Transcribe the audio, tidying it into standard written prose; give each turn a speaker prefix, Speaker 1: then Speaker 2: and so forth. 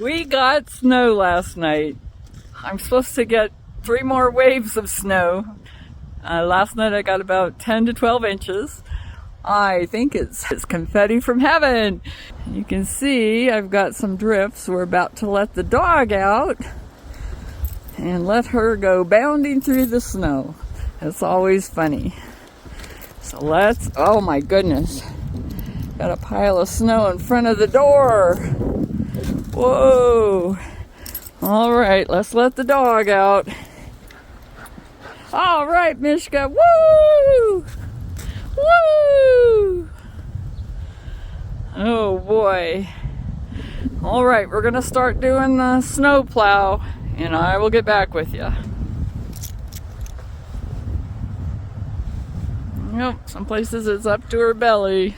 Speaker 1: We got snow last night. I'm supposed to get 3 more waves of snow. Last night I got about 10 to 12 inches. I think it's confetti from heaven. You can see I've got some drifts. We're about to let the dog out and let her go bounding through the snow. It's always funny. So oh my goodness. Got a pile of snow in front of the door. Whoa. All right, let's let the dog out. All right, Mishka. Woo! Woo! Oh boy. All right, we're gonna start doing the snow plow and I will get back with you. Yep, some places it's up to her belly.